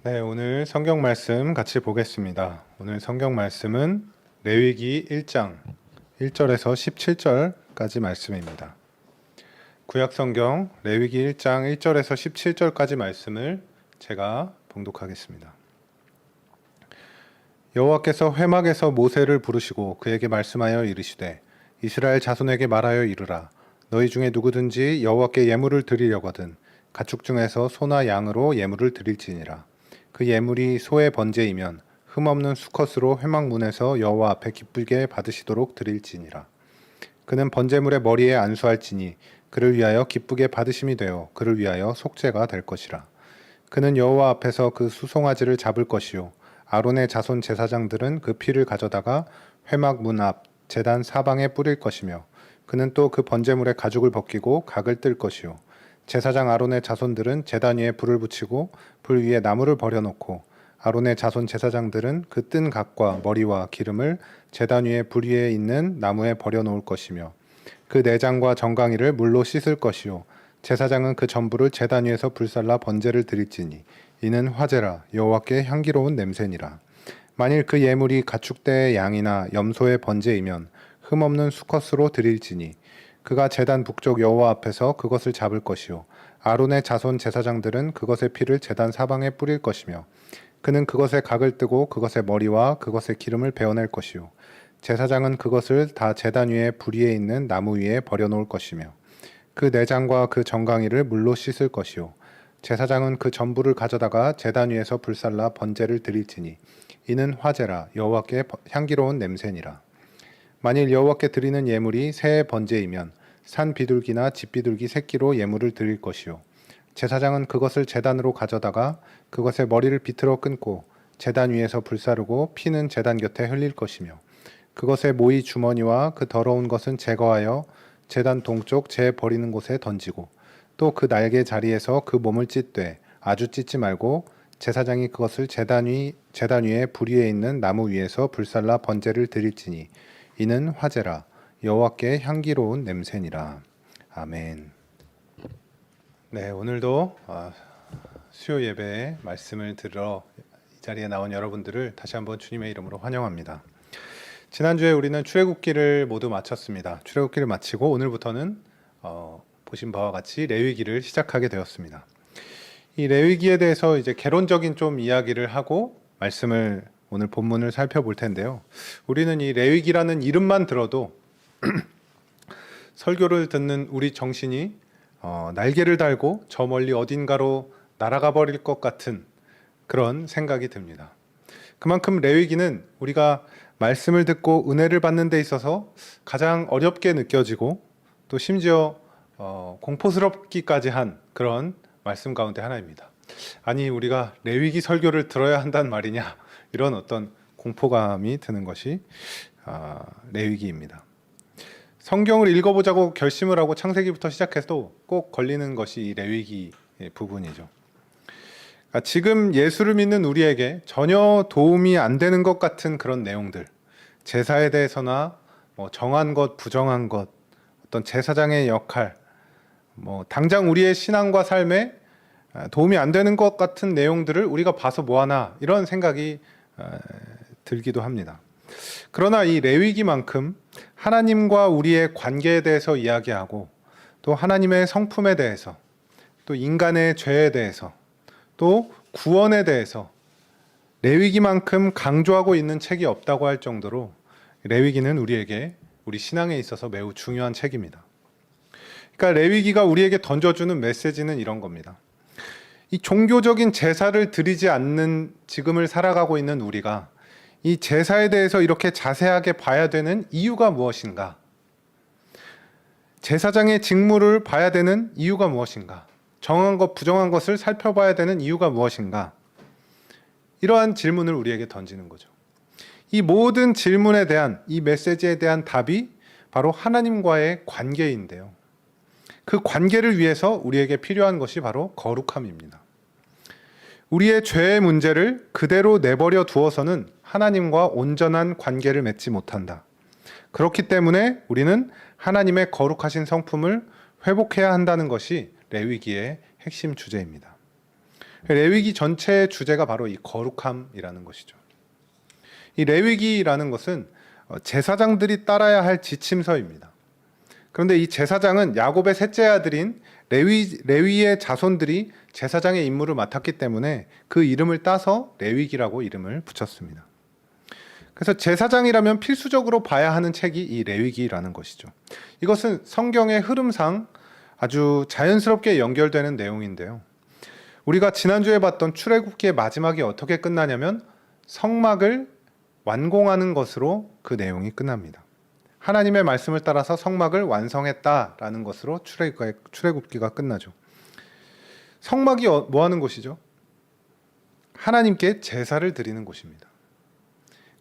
네, 오늘 성경 말씀 같이 보겠습니다. 오늘 성경 말씀은 레위기 1장 1절에서 17절까지 말씀입니다. 구약 성경 레위기 1장 1절에서 17절까지 말씀을 제가 봉독하겠습니다. 여호와께서 회막에서 모세를 부르시고 그에게 말씀하여 이르시되 이스라엘 자손에게 말하여 이르라. 너희 중에 누구든지 여호와께 예물을 드리려거든 가축 중에서 소나 양으로 예물을 드릴지니라. 그 예물이 소의 번제이면 흠없는 수컷으로 회막문에서 여호와 앞에 기쁘게 받으시도록 드릴지니라. 그는 번제물의 머리에 안수할지니 그를 위하여 기쁘게 받으심이 되어 그를 위하여 속죄가 될 것이라. 그는 여호와 앞에서 그 수송아지를 잡을 것이요 아론의 자손 제사장들은 그 피를 가져다가 회막 문 앞 제단 사방에 뿌릴 것이며 그는 또 그 번제물의 가죽을 벗기고 각을 뜰 것이요 제사장 아론의 자손들은 제단 위에 불을 붙이고 불 위에 나무를 버려놓고 아론의 자손 제사장들은 그 뜬 각과 머리와 기름을 제단 위에 불 위에 있는 나무에 버려놓을 것이며 그 내장과 정강이를 물로 씻을 것이요 제사장은 그 전부를 제단 위에서 불살라 번제를 드릴지니 이는 화제라 여호와께 향기로운 냄새니라. 만일 그 예물이 가축대의 양이나 염소의 번제이면 흠없는 수컷으로 드릴지니 그가 제단 북쪽 여호와 앞에서 그것을 잡을 것이요 아론의 자손 제사장들은 그것의 피를 제단 사방에 뿌릴 것이며 그는 그것에 각을 뜨고 그것의 머리와 그것의 기름을 베어낼 것이요 제사장은 그것을 다 제단 위에 불 위에 있는 나무 위에 버려놓을 것이며 그 내장과 그 정강이를 물로 씻을 것이요 제사장은 그 전부를 가져다가 제단 위에서 불살라 번제를 드릴지니 이는 화제라 여호와께 향기로운 냄새니라. 만일 여호와께 드리는 예물이 새의 번제이면 산 비둘기나 집 비둘기 새끼로 예물을 드릴 것이요 제사장은 그것을 제단으로 가져다가 그것의 머리를 비틀어 끊고 제단 위에서 불사르고 피는 제단 곁에 흘릴 것이며 그것의 모이 주머니와 그 더러운 것은 제거하여 제단 동쪽 재 버리는 곳에 던지고 또 그 날개 자리에서 그 몸을 찢되 아주 찢지 말고 제사장이 그것을 제단 위에 불 위에 있는 나무 위에서 불살라 번제를 드릴지니 이는 화제라 여호와께 향기로운 냄새니라. 아멘. 네, 오늘도 수요 예배에 말씀을 들으러 이 자리에 나온 여러분들을 다시 한번 주님의 이름으로 환영합니다. 지난주에 우리는 출애굽기를 모두 마쳤습니다. 출애굽기를 마치고 오늘부터는 보신 바와 같이 레위기를 시작하게 되었습니다. 이 레위기에 대해서 이제 개론적인 좀 이야기를 하고 말씀을 오늘 본문을 살펴볼 텐데요. 우리는 이 레위기라는 이름만 들어도 설교를 듣는 우리 정신이 날개를 달고 저 멀리 어딘가로 날아가 버릴 것 같은 그런 생각이 듭니다. 그만큼 레위기는 우리가 말씀을 듣고 은혜를 받는 데 있어서 가장 어렵게 느껴지고 또 심지어 공포스럽기까지 한 그런 말씀 가운데 하나입니다. 아니 우리가 레위기 설교를 들어야 한단 말이냐 이런 어떤 공포감이 드는 것이 레위기입니다. 성경을 읽어보자고 결심을 하고 창세기부터 시작해도 꼭 걸리는 것이 이 레위기 부분이죠. 지금 예수를 믿는 우리에게 전혀 도움이 안 되는 것 같은 그런 내용들, 제사에 대해서나 정한 것, 부정한 것, 어떤 제사장의 역할, 당장 우리의 신앙과 삶에 도움이 안 되는 것 같은 내용들을 우리가 봐서 뭐하나 이런 생각이 들기도 합니다. 그러나 이 레위기만큼 하나님과 우리의 관계에 대해서 이야기하고 또 하나님의 성품에 대해서 또 인간의 죄에 대해서 또 구원에 대해서 레위기만큼 강조하고 있는 책이 없다고 할 정도로 레위기는 우리에게 우리 신앙에 있어서 매우 중요한 책입니다. 그러니까 레위기가 우리에게 던져주는 메시지는 이런 겁니다. 이 종교적인 제사를 드리지 않는 지금을 살아가고 있는 우리가 이 제사에 대해서 이렇게 자세하게 봐야 되는 이유가 무엇인가? 제사장의 직무를 봐야 되는 이유가 무엇인가? 정한 것, 부정한 것을 살펴봐야 되는 이유가 무엇인가? 이러한 질문을 우리에게 던지는 거죠. 이 모든 질문에 대한, 이 메시지에 대한 답이 바로 하나님과의 관계인데요. 그 관계를 위해서 우리에게 필요한 것이 바로 거룩함입니다. 우리의 죄의 문제를 그대로 내버려 두어서는 하나님과 온전한 관계를 맺지 못한다. 그렇기 때문에 우리는 하나님의 거룩하신 성품을 회복해야 한다는 것이 레위기의 핵심 주제입니다. 레위기 전체의 주제가 바로 이 거룩함이라는 것이죠. 이 레위기라는 것은 제사장들이 따라야 할 지침서입니다. 그런데 이 제사장은 야곱의 셋째 아들인 레위의 자손들이 제사장의 임무를 맡았기 때문에 그 이름을 따서 레위기라고 이름을 붙였습니다. 그래서 제사장이라면 필수적으로 봐야 하는 책이 이 레위기라는 것이죠. 이것은 성경의 흐름상 아주 자연스럽게 연결되는 내용인데요. 우리가 지난주에 봤던 출애굽기의 마지막이 어떻게 끝나냐면 성막을 완공하는 것으로 그 내용이 끝납니다. 하나님의 말씀을 따라서 성막을 완성했다라는 것으로 출애굽기가 끝나죠. 성막이 뭐 하는 곳이죠? 하나님께 제사를 드리는 곳입니다.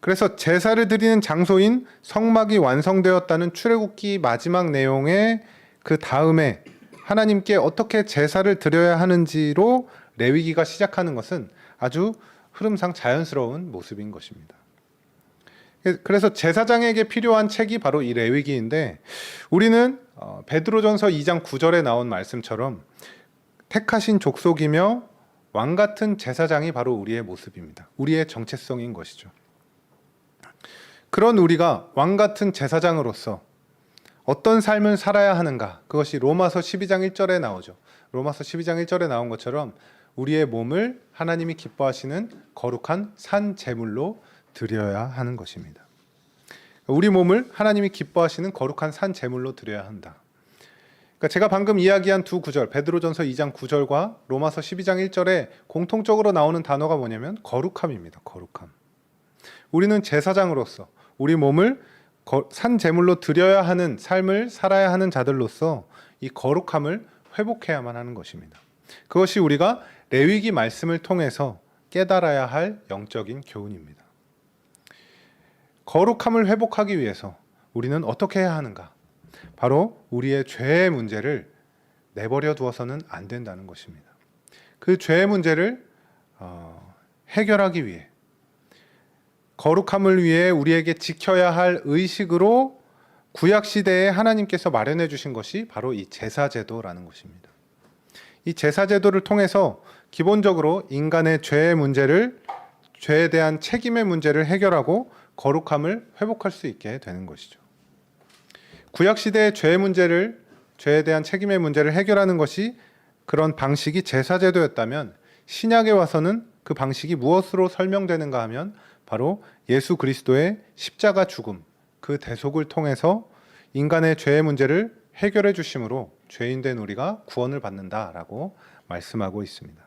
그래서 제사를 드리는 장소인 성막이 완성되었다는 출애굽기 마지막 내용의 그 다음에 하나님께 어떻게 제사를 드려야 하는지로 레위기가 시작하는 것은 아주 흐름상 자연스러운 모습인 것입니다. 그래서 제사장에게 필요한 책이 바로 이 레위기인데, 우리는 베드로전서 2장 9절에 나온 말씀처럼 택하신 족속이며 왕 같은 제사장이 바로 우리의 모습입니다. 우리의 정체성인 것이죠. 그런 우리가 왕 같은 제사장으로서 어떤 삶을 살아야 하는가, 그것이 로마서 12장 1절에 나오죠. 로마서 12장 1절에 나온 것처럼 우리의 몸을 하나님이 기뻐하시는 거룩한 산 제물로 드려야 하는 것입니다. 우리 몸을 하나님이 기뻐하시는 거룩한 산 제물로 드려야 한다. 그러니까 제가 방금 이야기한 두 구절, 베드로전서 2장 9절과 로마서 12장 1절에 공통적으로 나오는 단어가 뭐냐면 거룩함입니다. 거룩함. 우리는 제사장으로서 우리 몸을 산 제물로 드려야 하는 삶을 살아야 하는 자들로서 이 거룩함을 회복해야만 하는 것입니다. 그것이 우리가 레위기 말씀을 통해서 깨달아야 할 영적인 교훈입니다. 거룩함을 회복하기 위해서 우리는 어떻게 해야 하는가? 바로 우리의 죄의 문제를 내버려 두어서는 안 된다는 것입니다. 그 죄의 문제를 해결하기 위해, 거룩함을 위해 우리에게 지켜야 할 의식으로 구약시대에 하나님께서 마련해 주신 것이 바로 이 제사제도라는 것입니다. 이 제사제도를 통해서 기본적으로 인간의 죄의 문제를, 죄에 대한 책임의 문제를 해결하고 거룩함을 회복할 수 있게 되는 것이죠. 구약시대의 죄의 문제를, 죄에 대한 책임의 문제를 해결하는 것이 그런 방식이 제사제도였다면, 신약에 와서는 그 방식이 무엇으로 설명되는가 하면 바로 예수 그리스도의 십자가 죽음, 그 대속을 통해서 인간의 죄의 문제를 해결해 주심으로 죄인된 우리가 구원을 받는다라고 말씀하고 있습니다.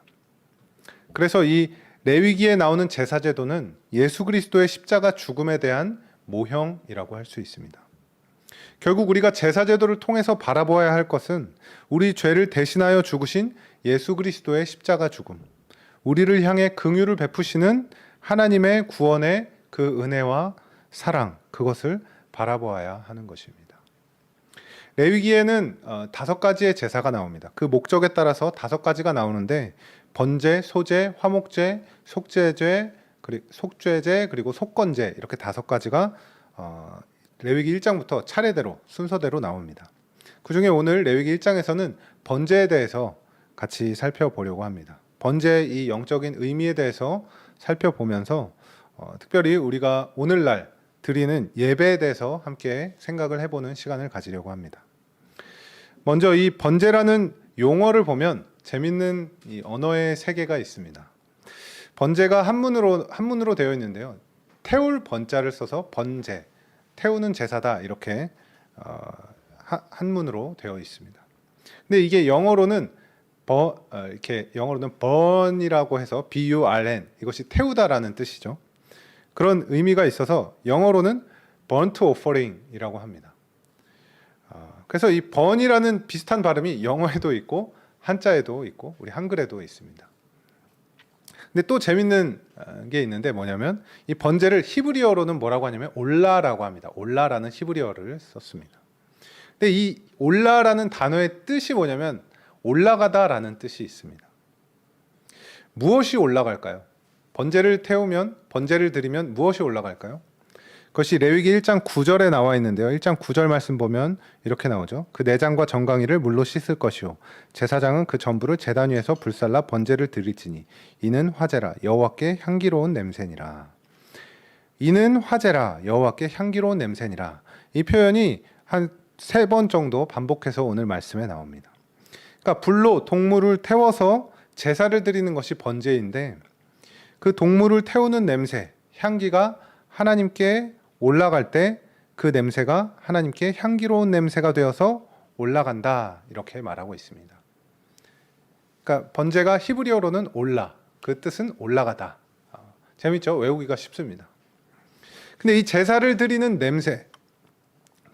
그래서 이 레위기에 나오는 제사제도는 예수 그리스도의 십자가 죽음에 대한 모형이라고 할 수 있습니다. 결국 우리가 제사제도를 통해서 바라보아야 할 것은 우리 죄를 대신하여 죽으신 예수 그리스도의 십자가 죽음, 우리를 향해 긍휼을 베푸시는 하나님의 구원의 그 은혜와 사랑, 그것을 바라보아야 하는 것입니다. 레위기에는 5가지의 제사가 나옵니다. 그 목적에 따라서 5가지가 나오는데, 번제, 소제, 화목제, 속죄제, 그리고 속건제, 이렇게 5가지가 레위기 1장부터 차례대로 순서대로 나옵니다. 그 중에 오늘 레위기 1장에서는 번제에 대해서 같이 살펴보려고 합니다. 번제의 이 영적인 의미에 대해서 살펴보면서 특별히 우리가 오늘날 드리는 예배에 대해서 함께 생각을 해보는 시간을 가지려고 합니다. 먼저 이 번제라는 용어를 보면 재밌는 이 언어의 세계가 있습니다. 번제가 한문으로 되어 있는데요. 태울 번자를 써서 번제, 태우는 제사다, 이렇게 한문으로 되어 있습니다. 근데 이게 영어로는 burn이라고 해서 burn, 이것이 태우다라는 뜻이죠. 그런 의미가 있어서 영어로는 burnt offering이라고 합니다. 그래서 이 burn이라는 비슷한 발음이 영어에도 있고 한자에도 있고 우리 한글에도 있습니다. 근데 또 재밌는 게 있는데 뭐냐면, 이 번제를 히브리어로는 뭐라고 하냐면 올라라고 합니다. 올라라는 히브리어를 썼습니다. 근데 이 올라라는 단어의 뜻이 뭐냐면 올라가다라는 뜻이 있습니다. 무엇이 올라갈까요? 번제를 드리면 무엇이 올라갈까요? 그것이 레위기 1장 9절에 나와 있는데요. 1장 9절 말씀 보면 이렇게 나오죠. 그 내장과 정강이를 물로 씻을 것이요 제사장은 그 전부를 제단 위에서 불살라 번제를 드릴지니 이는 화제라 여호와께 향기로운 냄새니라. 이는 화제라 여호와께 향기로운 냄새니라. 이 표현이 한 3번 정도 반복해서 오늘 말씀에 나옵니다. 그러니까 불로 동물을 태워서 제사를 드리는 것이 번제인데 그 동물을 태우는 냄새, 향기가 하나님께 올라갈 때 그 냄새가 하나님께 향기로운 냄새가 되어서 올라간다 이렇게 말하고 있습니다. 그러니까 번제가 히브리어로는 올라, 그 뜻은 올라가다. 재밌죠? 외우기가 쉽습니다. 근데 이 제사를 드리는 냄새,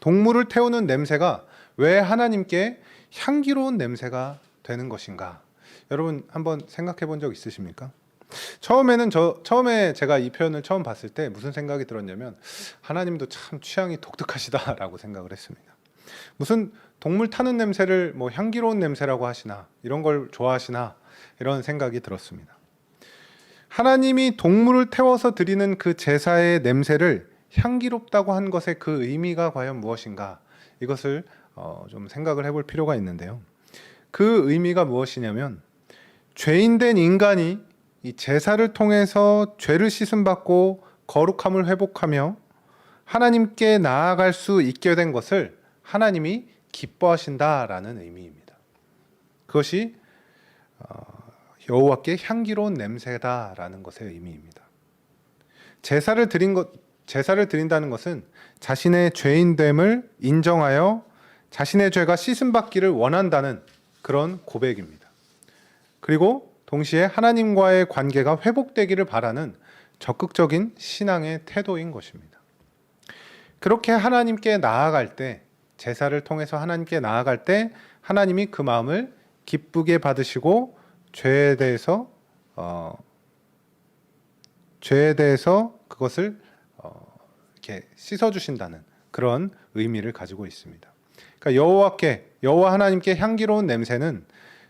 동물을 태우는 냄새가 왜 하나님께 향기로운 냄새가 되는 것인가? 여러분 한번 생각해 본 적 있으십니까? 처음에 제가 이 표현을 처음 봤을 때 무슨 생각이 들었냐면 하나님도 참 취향이 독특하시다라고 생각을 했습니다. 무슨 동물 타는 냄새를 뭐 향기로운 냄새라고 하시나, 이런 걸 좋아하시나, 이런 생각이 들었습니다. 하나님이 동물을 태워서 드리는 그 제사의 냄새를 향기롭다고 한 것의 그 의미가 과연 무엇인가, 이것을 좀 생각을 해볼 필요가 있는데요. 그 의미가 무엇이냐면 죄인된 인간이 이 제사를 통해서 죄를 씻음받고 거룩함을 회복하며 하나님께 나아갈 수 있게 된 것을 하나님이 기뻐하신다라는 의미입니다. 그것이 여호와께 향기로운 냄새다라는 것의 의미입니다. 제사를 드린다는 것은 자신의 죄인됨을 인정하여 자신의 죄가 씻음받기를 원한다는 그런 고백입니다. 그리고 동시에 하나님과의 관계가 회복되기를 바라는 적극적인 신앙의 태도인 것입니다. 그렇게 하나님께 나아갈 때, 제사를 통해서 하나님께 나아갈 때 하나님이 그 마음을 기쁘게 받으시고 죄에 대해서 그것을 이렇게 씻어주신다는 그런 의미를 가지고 있습니다. 그러니까 여호와 하나님께 향기로운 냄새는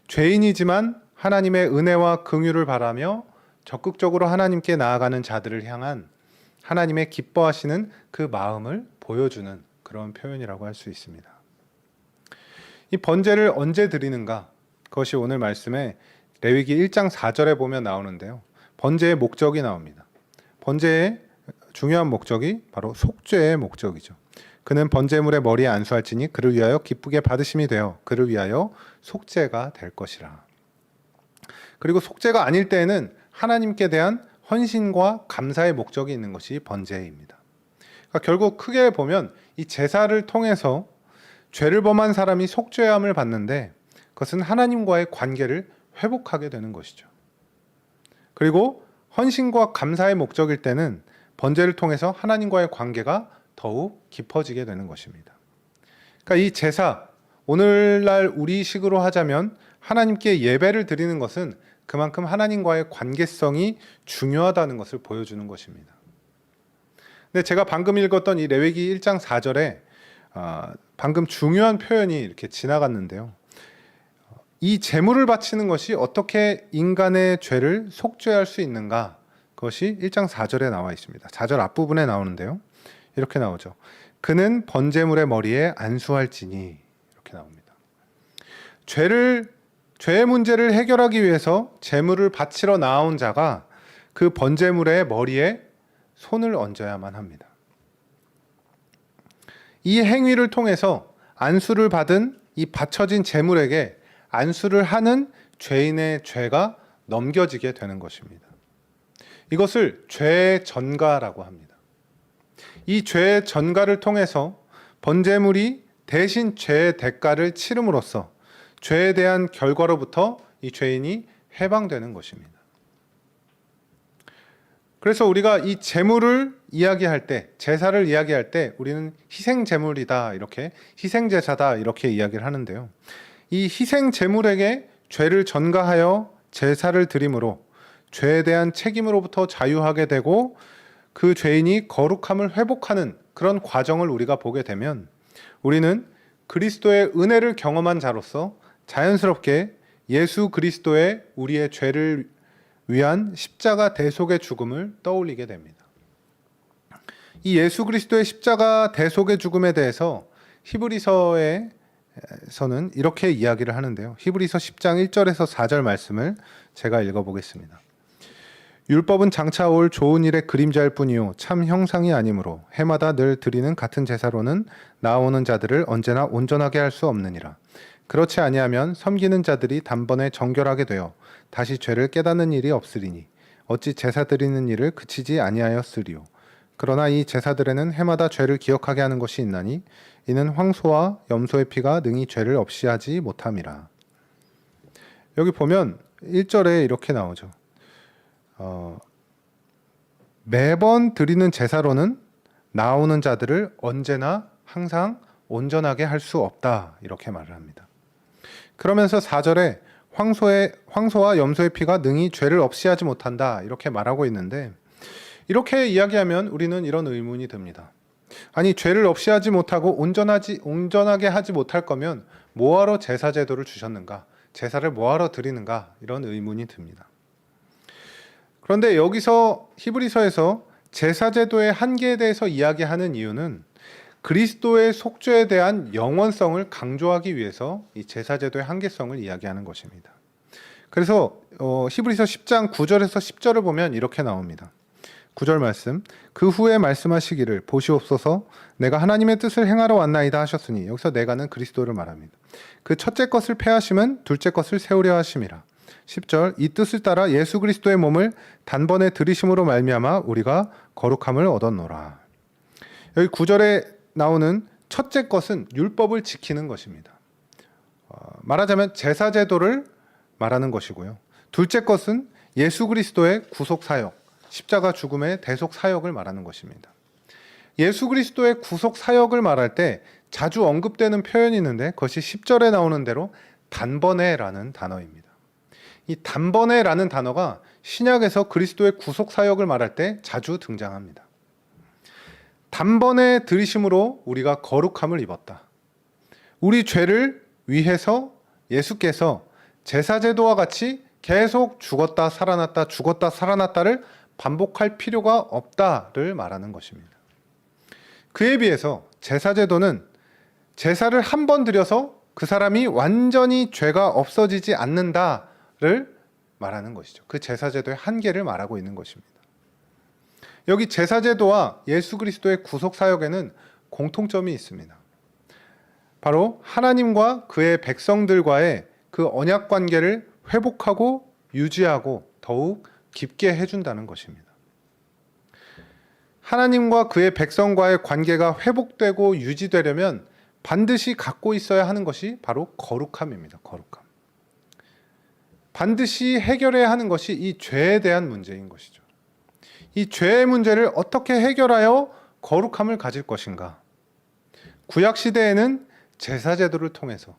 죄인이지만 하나님의 은혜와 긍휼을 바라며 적극적으로 하나님께 나아가는 자들을 향한 하나님의 기뻐하시는 그 마음을 보여주는 그런 표현이라고 할 수 있습니다. 이 번제를 언제 드리는가? 그것이 오늘 말씀에 레위기 1장 4절에 보면 나오는데요. 번제의 목적이 나옵니다. 번제의 중요한 목적이 바로 속죄의 목적이죠. 그는 번제물의 머리에 안수할지니 그를 위하여 기쁘게 받으심이 되어 그를 위하여 속죄가 될 것이라. 그리고 속죄가 아닐 때에는 하나님께 대한 헌신과 감사의 목적이 있는 것이 번제입니다. 그러니까 결국 크게 보면 이 제사를 통해서 죄를 범한 사람이 속죄함을 받는데 그것은 하나님과의 관계를 회복하게 되는 것이죠. 그리고 헌신과 감사의 목적일 때는 번제를 통해서 하나님과의 관계가 더욱 깊어지게 되는 것입니다. 그러니까 이 제사, 오늘날 우리식으로 하자면 하나님께 예배를 드리는 것은 그만큼 하나님과의 관계성이 중요하다는 것을 보여주는 것입니다. 근데 제가 방금 읽었던 이 레위기 1장 4절에 방금 중요한 표현이 이렇게 지나갔는데요. 이 제물을 바치는 것이 어떻게 인간의 죄를 속죄할 수 있는가? 그것이 1장 4절에 나와 있습니다. 4절 앞부분에 나오는데요. 이렇게 나오죠. 그는 번제물의 머리에 안수할지니, 이렇게 나옵니다. 죄의 문제를 해결하기 위해서 제물을 바치러 나온 자가 그 번제물의 머리에 손을 얹어야만 합니다. 이 행위를 통해서 안수를 받은 이 바쳐진 제물에게 안수를 하는 죄인의 죄가 넘겨지게 되는 것입니다. 이것을 죄의 전가라고 합니다. 이 죄의 전가를 통해서 번제물이 대신 죄의 대가를 치름으로써 죄에 대한 결과로부터 이 죄인이 해방되는 것입니다. 그래서 우리가 이 제물을 이야기할 때, 제사를 이야기할 때 우리는 희생 제물이다, 이렇게 희생 제사다 이렇게 이야기를 하는데요. 이 희생 제물에게 죄를 전가하여 제사를 드림으로 죄에 대한 책임으로부터 자유하게 되고 그 죄인이 거룩함을 회복하는 그런 과정을 우리가 보게 되면 우리는 그리스도의 은혜를 경험한 자로서 자연스럽게 예수 그리스도의 우리의 죄를 위한 십자가 대속의 죽음을 떠올리게 됩니다. 이 예수 그리스도의 십자가 대속의 죽음에 대해서 히브리서에서는 이렇게 이야기를 하는데요. 히브리서 10장 1절에서 4절 말씀을 제가 읽어보겠습니다. 율법은 장차 올 좋은 일의 그림자일 뿐이요 참 형상이 아니므로 해마다 늘 드리는 같은 제사로는 나아오는 자들을 언제나 온전하게 할 수 없느니라. 그렇지 아니하면 섬기는 자들이 단번에 정결하게 되어 다시 죄를 깨닫는 일이 없으리니 어찌 제사 드리는 일을 그치지 아니하였으리요. 그러나 이 제사들에는 해마다 죄를 기억하게 하는 것이 있나니 이는 황소와 염소의 피가 능히 죄를 없이 하지 못함이라. 여기 보면 1절에 이렇게 나오죠. 매번 드리는 제사로는 나오는 자들을 언제나 항상 온전하게 할 수 없다 이렇게 말을 합니다. 그러면서 4절에 황소와 염소의 피가 능히 죄를 없이 하지 못한다 이렇게 말하고 있는데, 이렇게 이야기하면 우리는 이런 의문이 듭니다. 아니, 죄를 없이 하지 못하고 온전하게 하지 못할 거면 뭐하러 제사 제도를 주셨는가? 제사를 뭐하러 드리는가? 이런 의문이 듭니다. 그런데 여기서 히브리서에서 제사 제도의 한계에 대해서 이야기하는 이유는 그리스도의 속죄에 대한 영원성을 강조하기 위해서 이 제사 제도의 한계성을 이야기하는 것입니다. 그래서 히브리서 10장 9절에서 10절을 보면 이렇게 나옵니다. 9절 말씀, 그 후에 말씀하시기를 보시옵소서 내가 하나님의 뜻을 행하러 왔나이다 하셨으니, 여기서 내가는 그리스도를 말합니다. 그 첫째 것을 폐하심은 둘째 것을 세우려 하심이라. 10절, 이 뜻을 따라 예수 그리스도의 몸을 단번에 들이심으로 말미암아 우리가 거룩함을 얻었노라. 여기 9절에 나오는 첫째 것은 율법을 지키는 것입니다. 말하자면 제사 제도를 말하는 것이고요. 둘째 것은 예수 그리스도의 구속 사역, 십자가 죽음의 대속 사역을 말하는 것입니다. 예수 그리스도의 구속 사역을 말할 때 자주 언급되는 표현이 있는데 그것이 10절에 나오는 대로 단번에라는 단어입니다. 이 단번에라는 단어가 신약에서 그리스도의 구속 사역을 말할 때 자주 등장합니다. 단번에 들이심으로 우리가 거룩함을 입었다. 우리 죄를 위해서 예수께서 제사제도와 같이 계속 죽었다 살아났다를 반복할 필요가 없다를 말하는 것입니다. 그에 비해서 제사제도는 제사를 한 번 드려서 그 사람이 완전히 죄가 없어지지 않는다를 말하는 것이죠. 그 제사제도의 한계를 말하고 있는 것입니다. 여기 제사제도와 예수 그리스도의 구속사역에는 공통점이 있습니다. 바로 하나님과 그의 백성들과의 그 언약관계를 회복하고 유지하고 더욱 깊게 해준다는 것입니다. 하나님과 그의 백성과의 관계가 회복되고 유지되려면 반드시 갖고 있어야 하는 것이 바로 거룩함입니다. 거룩함. 반드시 해결해야 하는 것이 이 죄에 대한 문제인 것이죠. 이 죄의 문제를 어떻게 해결하여 거룩함을 가질 것인가? 구약 시대에는 제사 제도를 통해서,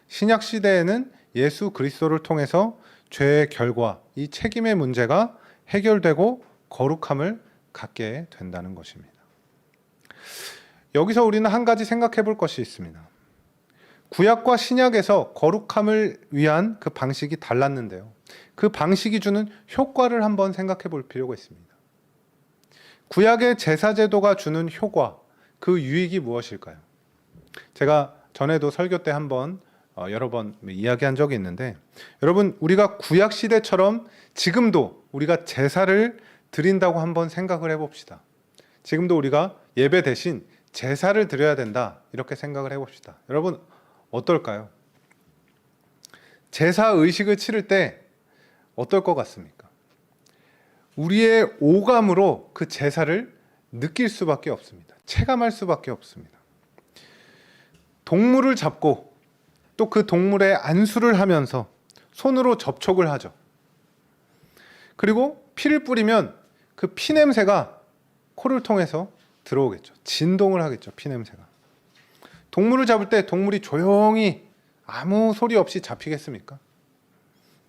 신약 시대에는 예수 그리스도를 통해서 죄의 결과, 이 책임의 문제가 해결되고 거룩함을 갖게 된다는 것입니다. 여기서 우리는 한 가지 생각해 볼 것이 있습니다. 구약과 신약에서 거룩함을 위한 그 방식이 달랐는데요. 그 방식이 주는 효과를 한번 생각해 볼 필요가 있습니다. 구약의 제사제도가 주는 효과, 그 유익이 무엇일까요? 제가 전에도 설교 때 한번 여러 번 이야기한 적이 있는데, 여러분, 우리가 구약 시대처럼 지금도 우리가 제사를 드린다고 한번 생각을 해봅시다. 지금도 우리가 예배 대신 제사를 드려야 된다, 이렇게 생각을 해봅시다. 여러분, 어떨까요? 제사 의식을 치를 때 어떨 것 같습니까? 우리의 오감으로 그 제사를 느낄 수밖에 없습니다. 체감할 수밖에 없습니다. 동물을 잡고 또 그 동물의 안수를 하면서 손으로 접촉을 하죠. 그리고 피를 뿌리면 그 피 냄새가 코를 통해서 들어오겠죠. 진동을 하겠죠. 피 냄새가. 동물을 잡을 때 동물이 조용히 아무 소리 없이 잡히겠습니까?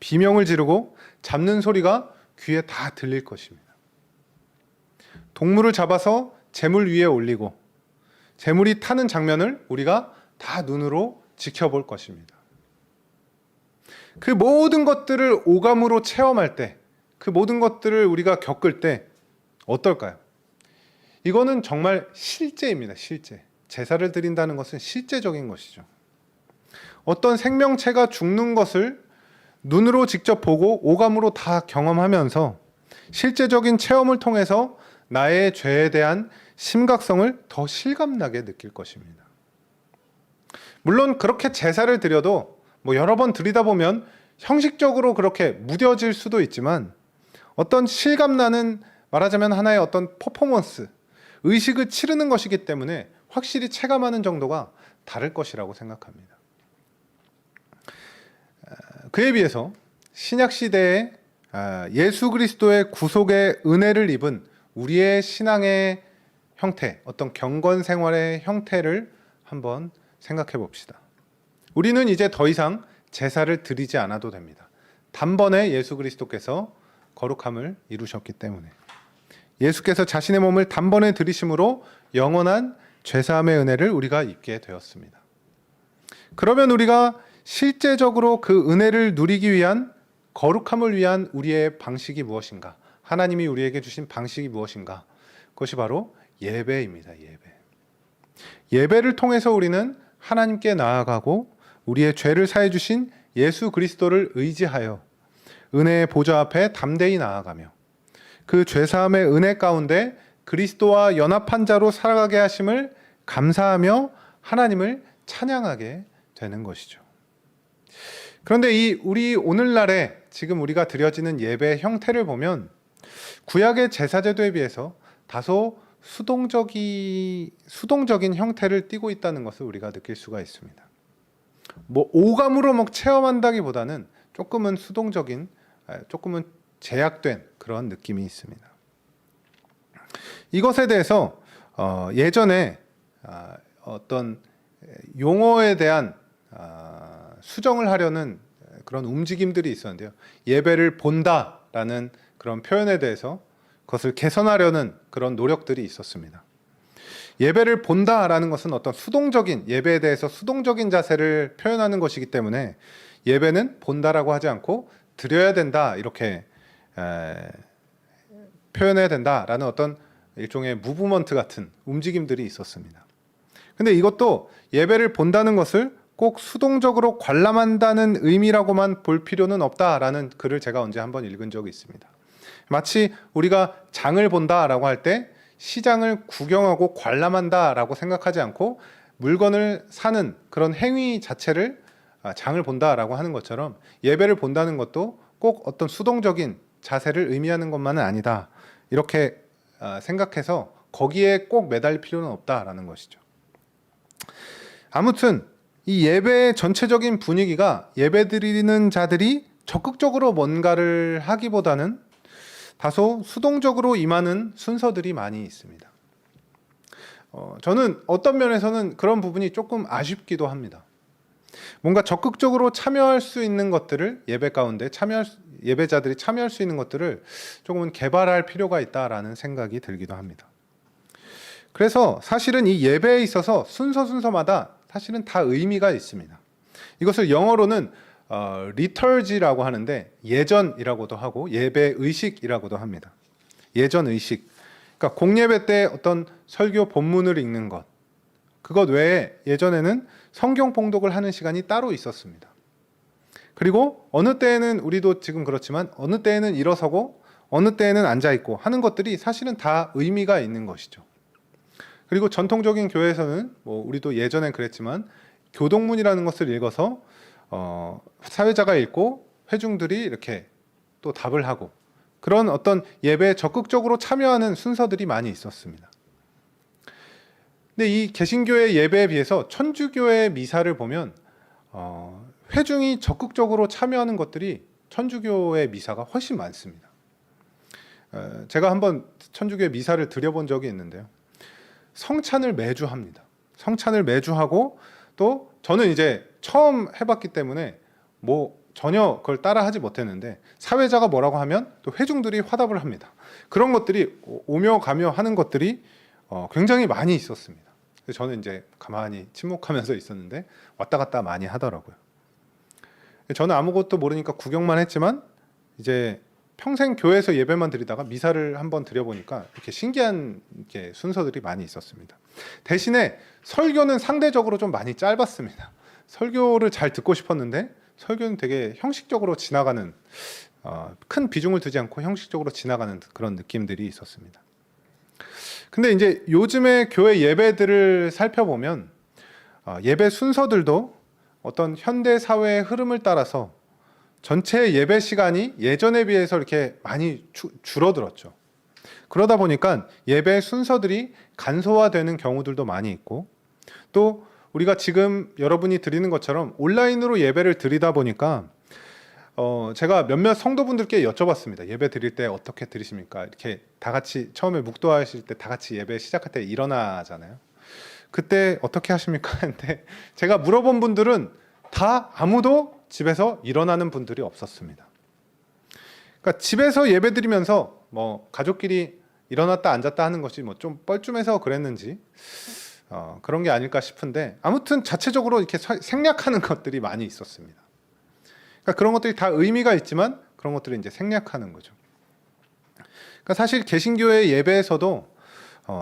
비명을 지르고 잡는 소리가 귀에 다 들릴 것입니다. 동물을 잡아서 재물 위에 올리고 재물이 타는 장면을 우리가 다 눈으로 지켜볼 것입니다. 그 모든 것들을 오감으로 체험할 때, 그 모든 것들을 우리가 겪을 때 어떨까요? 이거는 정말 실제입니다. 실제. 제사를 드린다는 것은 실제적인 것이죠. 어떤 생명체가 죽는 것을 눈으로 직접 보고 오감으로 다 경험하면서 실제적인 체험을 통해서 나의 죄에 대한 심각성을 더 실감나게 느낄 것입니다. 물론 그렇게 제사를 드려도 여러 번 드리다 보면 형식적으로 그렇게 무뎌질 수도 있지만 어떤 실감나는, 말하자면 하나의 어떤 퍼포먼스, 의식을 치르는 것이기 때문에 확실히 체감하는 정도가 다를 것이라고 생각합니다. 그에 비해서 신약 시대에 예수 그리스도의 구속의 은혜를 입은 우리의 신앙의 형태, 어떤 경건 생활의 형태를 한번 생각해 봅시다. 우리는 이제 더 이상 제사를 드리지 않아도 됩니다. 단번에 예수 그리스도께서 거룩함을 이루셨기 때문에 예수께서 자신의 몸을 단번에 드리심으로 영원한 죄사함의 은혜를 우리가 입게 되었습니다. 그러면 우리가 실제적으로 그 은혜를 누리기 위한, 거룩함을 위한 우리의 방식이 무엇인가? 하나님이 우리에게 주신 방식이 무엇인가? 그것이 바로 예배입니다. 예배를 통해서 우리는 하나님께 나아가고 우리의 죄를 사해 주신 예수 그리스도를 의지하여 은혜의 보좌 앞에 담대히 나아가며 그 죄사함의 은혜 가운데 그리스도와 연합한 자로 살아가게 하심을 감사하며 하나님을 찬양하게 되는 것이죠. 그런데 우리 오늘날에 지금 우리가 드려지는 예배 형태를 보면 구약의 제사제도에 비해서 다소 수동적인 형태를 띠고 있다는 것을 우리가 느낄 수가 있습니다. 오감으로 체험한다기보다는 조금은 수동적인, 조금은 제약된 그런 느낌이 있습니다. 이것에 대해서 예전에 어떤 용어에 대한 수정을 하려는 그런 움직임들이 있었는데요. 예배를 본다라는 그런 표현에 대해서 그것을 개선하려는 그런 노력들이 있었습니다. 예배를 본다라는 것은 어떤 수동적인, 예배에 대해서 수동적인 자세를 표현하는 것이기 때문에 예배는 본다라고 하지 않고 드려야 된다, 이렇게 표현해야 된다라는 어떤 일종의 무브먼트 같은 움직임들이 있었습니다. 근데 이것도 예배를 본다는 것을 꼭 수동적으로 관람한다는 의미라고만 볼 필요는 없다라는 글을 제가 언제 한번 읽은 적이 있습니다. 마치 우리가 장을 본다라고 할 때 시장을 구경하고 관람한다라고 생각하지 않고 물건을 사는 그런 행위 자체를 장을 본다라고 하는 것처럼 예배를 본다는 것도 꼭 어떤 수동적인 자세를 의미하는 것만은 아니다, 이렇게 생각해서 거기에 꼭 매달릴 필요는 없다라는 것이죠. 아무튼 이 예배의 전체적인 분위기가 예배드리는 자들이 적극적으로 뭔가를 하기보다는 다소 수동적으로 임하는 순서들이 많이 있습니다. 저는 어떤 면에서는 그런 부분이 조금 아쉽기도 합니다. 뭔가 적극적으로 참여할 수 있는 것들을, 예배 가운데 예배자들이 참여할 수 있는 것들을 조금은 개발할 필요가 있다라는 생각이 들기도 합니다. 그래서 사실은 이 예배에 있어서 순서마다 사실은 다 의미가 있습니다. 이것을 영어로는 리터지라고 하는데 예전이라고도 하고 예배 의식이라고도 합니다. 예전 의식. 그러니까 공예배 때 어떤 설교 본문을 읽는 것, 그것 외에 예전에는 성경 봉독을 하는 시간이 따로 있었습니다. 그리고 어느 때에는, 우리도 지금 그렇지만 어느 때에는 일어서고 어느 때에는 앉아있고 하는 것들이 사실은 다 의미가 있는 것이죠. 그리고 전통적인 교회에서는 우리도 예전엔 그랬지만 교동문이라는 것을 읽어서 사회자가 읽고 회중들이 이렇게 또 답을 하고, 그런 어떤 예배에 적극적으로 참여하는 순서들이 많이 있었습니다. 근데 이 개신교의 예배에 비해서 천주교의 미사를 보면 회중이 적극적으로 참여하는 것들이 천주교의 미사가 훨씬 많습니다. 제가 한번 천주교의 미사를 드려본 적이 있는데요. 성찬을 매주 합니다. 성찬을 매주 하고, 또 저는 이제 처음 해봤기 때문에 전혀 그걸 따라 하지 못했는데 사회자가 뭐라고 하면 또 회중들이 화답을 합니다. 그런 것들이 오며 가며 하는 것들이 굉장히 많이 있었습니다. 그래서 저는 이제 가만히 침묵하면서 있었는데 왔다 갔다 많이 하더라고요. 저는 아무것도 모르니까 구경만 했지만 이제 평생 교회에서 예배만 드리다가 미사를 한번 드려보니까 이렇게 신기한 이렇게 순서들이 많이 있었습니다. 대신에 설교는 상대적으로 좀 많이 짧았습니다. 설교를 잘 듣고 싶었는데 설교는 되게 형식적으로 지나가는, 큰 비중을 두지 않고 형식적으로 지나가는 그런 느낌들이 있었습니다. 근데 이제 요즘의 교회 예배들을 살펴보면 예배 순서들도 어떤 현대 사회의 흐름을 따라서 전체 예배 시간이 예전에 비해서 이렇게 많이 줄어들었죠. 그러다 보니까 예배 순서들이 간소화되는 경우들도 많이 있고, 또 우리가 지금 여러분이 드리는 것처럼 온라인으로 예배를 드리다 보니까 제가 몇몇 성도분들께 여쭤봤습니다. 예배 드릴 때 어떻게 드리십니까? 이렇게 다 같이 처음에 묵도하실 때 다 같이 예배 시작할 때 일어나잖아요. 그때 어떻게 하십니까? 근데 제가 물어본 분들은 다 아무도 집에서 일어나는 분들이 없었습니다. 그러니까 집에서 예배 드리면서 뭐 가족끼리 일어났다 앉았다 하는 것이 뭐 좀 뻘쭘해서 그랬는지 그런 게 아닐까 싶은데, 아무튼 자체적으로 이렇게 생략하는 것들이 많이 있었습니다. 그러니까 그런 것들이 다 의미가 있지만 그런 것들을 이제 생략하는 거죠. 그러니까 사실 개신교의 예배에서도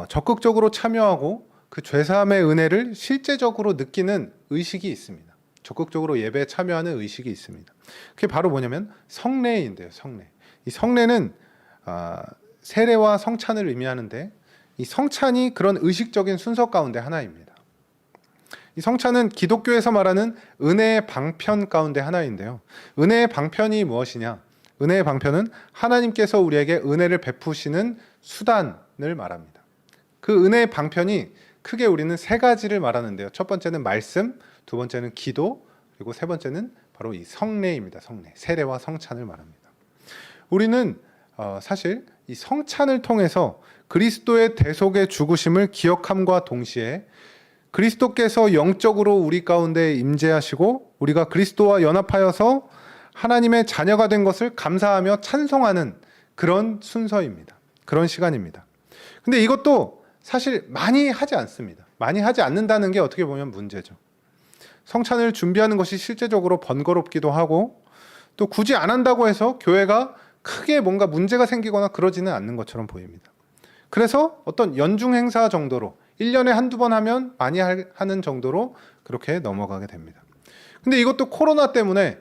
적극적으로 참여하고 그 죄사함의 은혜를 실제적으로 느끼는 의식이 있습니다. 적극적으로 예배에 참여하는 의식이 있습니다. 그게 바로 뭐냐면 성례인데요. 성례. 이 성례는 세례와 성찬을 의미하는데, 이 성찬이 그런 의식적인 순서 가운데 하나입니다. 이 성찬은 기독교에서 말하는 은혜의 방편 가운데 하나인데요. 은혜의 방편이 무엇이냐? 은혜의 방편은 하나님께서 우리에게 은혜를 베푸시는 수단을 말합니다. 그 은혜의 방편이 크게 우리는 세 가지를 말하는데요. 첫 번째는 말씀, 두 번째는 기도, 그리고 세 번째는 바로 이 성례입니다. 성례, 세례와 성찬을 말합니다. 우리는 사실 이 성찬을 통해서 그리스도의 대속의 죽으심을 기억함과 동시에 그리스도께서 영적으로 우리 가운데 임재하시고 우리가 그리스도와 연합하여서 하나님의 자녀가 된 것을 감사하며 찬송하는 그런 순서입니다. 그런 시간입니다. 근데 이것도 사실 많이 하지 않습니다. 많이 하지 않는다는 게 어떻게 보면 문제죠. 성찬을 준비하는 것이 실제적으로 번거롭기도 하고, 또 굳이 안 한다고 해서 교회가 크게 뭔가 문제가 생기거나 그러지는 않는 것처럼 보입니다. 그래서 어떤 연중 행사 정도로 1년에 한두 번 하면 많이 하는 정도로 그렇게 넘어가게 됩니다. 근데 이것도 코로나 때문에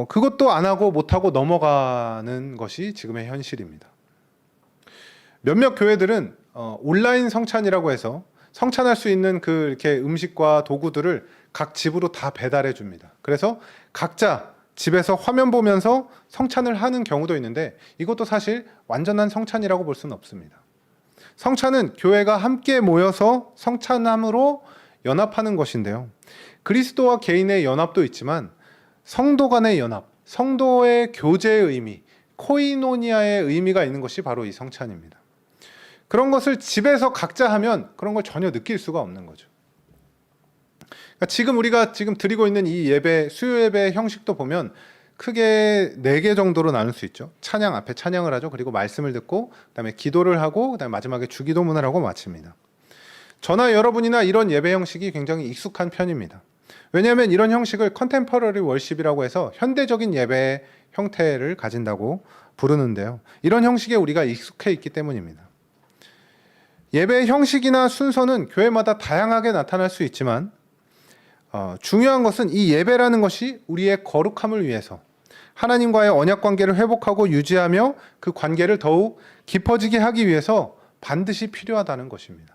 그것도 안 하고 못 하고 넘어가는 것이 지금의 현실입니다. 몇몇 교회들은 온라인 성찬이라고 해서 성찬할 수 있는 그 이렇게 음식과 도구들을 각 집으로 다 배달해 줍니다. 그래서 각자 집에서 화면 보면서 성찬을 하는 경우도 있는데, 이것도 사실 완전한 성찬이라고 볼 수는 없습니다. 성찬은 교회가 함께 모여서 성찬함으로 연합하는 것인데요. 그리스도와 개인의 연합도 있지만 성도 간의 연합, 성도의 교제의 의미, 코이노니아의 의미가 있는 것이 바로 이 성찬입니다. 그런 것을 집에서 각자 하면 그런 걸 전혀 느낄 수가 없는 거죠. 그러니까 우리가 지금 드리고 있는 이 예배, 수요 예배 형식도 보면 크게 4개 정도로 나눌 수 있죠. 찬양, 앞에 찬양을 하죠. 그리고 말씀을 듣고 그다음에 기도를 하고 그다음에 마지막에 주기도문을 하고 마칩니다. 저나 여러분이나 이런 예배 형식이 굉장히 익숙한 편입니다. 왜냐하면 이런 형식을 컨템퍼러리 월십이라고 해서 현대적인 예배 형태를 가진다고 부르는데요. 이런 형식에 우리가 익숙해 있기 때문입니다. 예배 형식이나 순서는 교회마다 다양하게 나타날 수 있지만 중요한 것은 이 예배라는 것이 우리의 거룩함을 위해서 하나님과의 언약 관계를 회복하고 유지하며 그 관계를 더욱 깊어지게 하기 위해서 반드시 필요하다는 것입니다.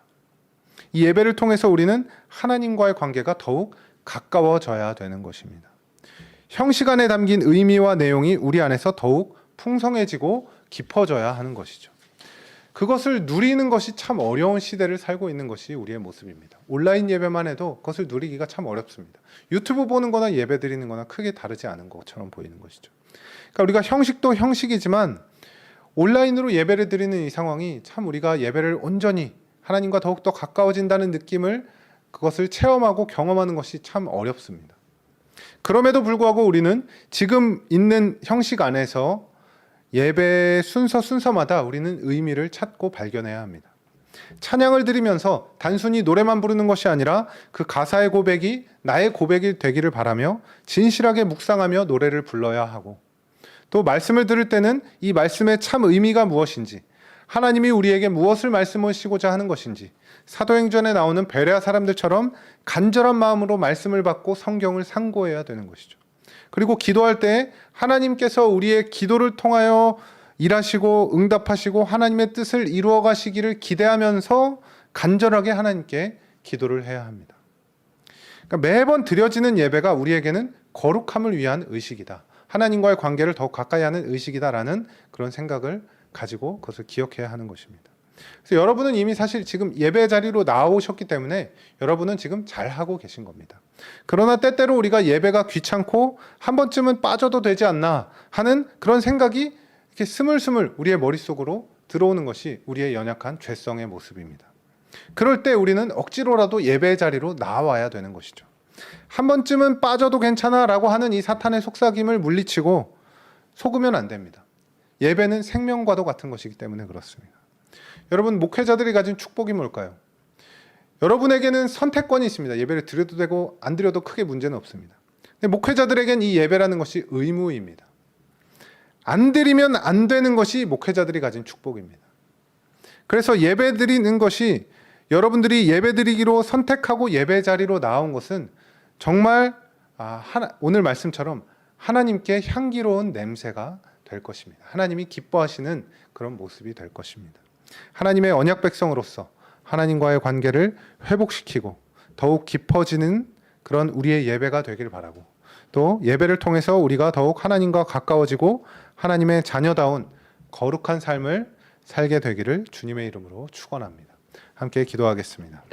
이 예배를 통해서 우리는 하나님과의 관계가 더욱 가까워져야 되는 것입니다. 형식 안에 담긴 의미와 내용이 우리 안에서 더욱 풍성해지고 깊어져야 하는 것이죠. 그것을 누리는 것이 참 어려운 시대를 살고 있는 것이 우리의 모습입니다. 온라인 예배만 해도 그것을 누리기가 참 어렵습니다. 유튜브 보는 거나 예배 드리는 거나 크게 다르지 않은 것처럼 보이는 것이죠. 그러니까 우리가 형식도 형식이지만 온라인으로 예배를 드리는 이 상황이 참 우리가 예배를 온전히 하나님과 더욱더 가까워진다는 느낌을 그것을 체험하고 경험하는 것이 참 어렵습니다. 그럼에도 불구하고 우리는 지금 있는 형식 안에서 예배 순서마다 우리는 의미를 찾고 발견해야 합니다. 찬양을 드리면서 단순히 노래만 부르는 것이 아니라 그 가사의 고백이 나의 고백이 되기를 바라며 진실하게 묵상하며 노래를 불러야 하고, 또 말씀을 들을 때는 이 말씀의 참 의미가 무엇인지, 하나님이 우리에게 무엇을 말씀하시고자 하는 것인지, 사도행전에 나오는 베레아 사람들처럼 간절한 마음으로 말씀을 받고 성경을 상고해야 되는 것이죠. 그리고 기도할 때 하나님께서 우리의 기도를 통하여 일하시고 응답하시고 하나님의 뜻을 이루어 가시기를 기대하면서 간절하게 하나님께 기도를 해야 합니다. 그러니까 매번 드려지는 예배가 우리에게는 거룩함을 위한 의식이다. 하나님과의 관계를 더 가까이 하는 의식이다라는 그런 생각을 가지고 그것을 기억해야 하는 것입니다. 그래서 여러분은 이미 사실 지금 예배 자리로 나오셨기 때문에 여러분은 지금 잘하고 계신 겁니다. 그러나 때때로 우리가 예배가 귀찮고 한 번쯤은 빠져도 되지 않나 하는 그런 생각이 이렇게 스물스물 우리의 머릿속으로 들어오는 것이 우리의 연약한 죄성의 모습입니다. 그럴 때 우리는 억지로라도 예배 자리로 나와야 되는 것이죠. 한 번쯤은 빠져도 괜찮아 라고 하는 이 사탄의 속삭임을 물리치고 속으면 안 됩니다. 예배는 생명과도 같은 것이기 때문에 그렇습니다. 여러분, 목회자들이 가진 축복이 뭘까요? 여러분에게는 선택권이 있습니다. 예배를 드려도 되고 안 드려도 크게 문제는 없습니다. 근데 목회자들에겐 이 예배라는 것이 의무입니다. 안 드리면 안 되는 것이 목회자들이 가진 축복입니다. 그래서 예배 드리는 것이, 여러분들이 예배 드리기로 선택하고 예배 자리로 나온 것은 정말 오늘 말씀처럼 하나님께 향기로운 냄새가 될 것입니다. 하나님이 기뻐하시는 그런 모습이 될 것입니다. 하나님의 언약 백성으로서 하나님과의 관계를 회복시키고 더욱 깊어지는 그런 우리의 예배가 되길 바라고, 또 예배를 통해서 우리가 더욱 하나님과 가까워지고 하나님의 자녀다운 거룩한 삶을 살게 되기를 주님의 이름으로 축원합니다. 함께 기도하겠습니다.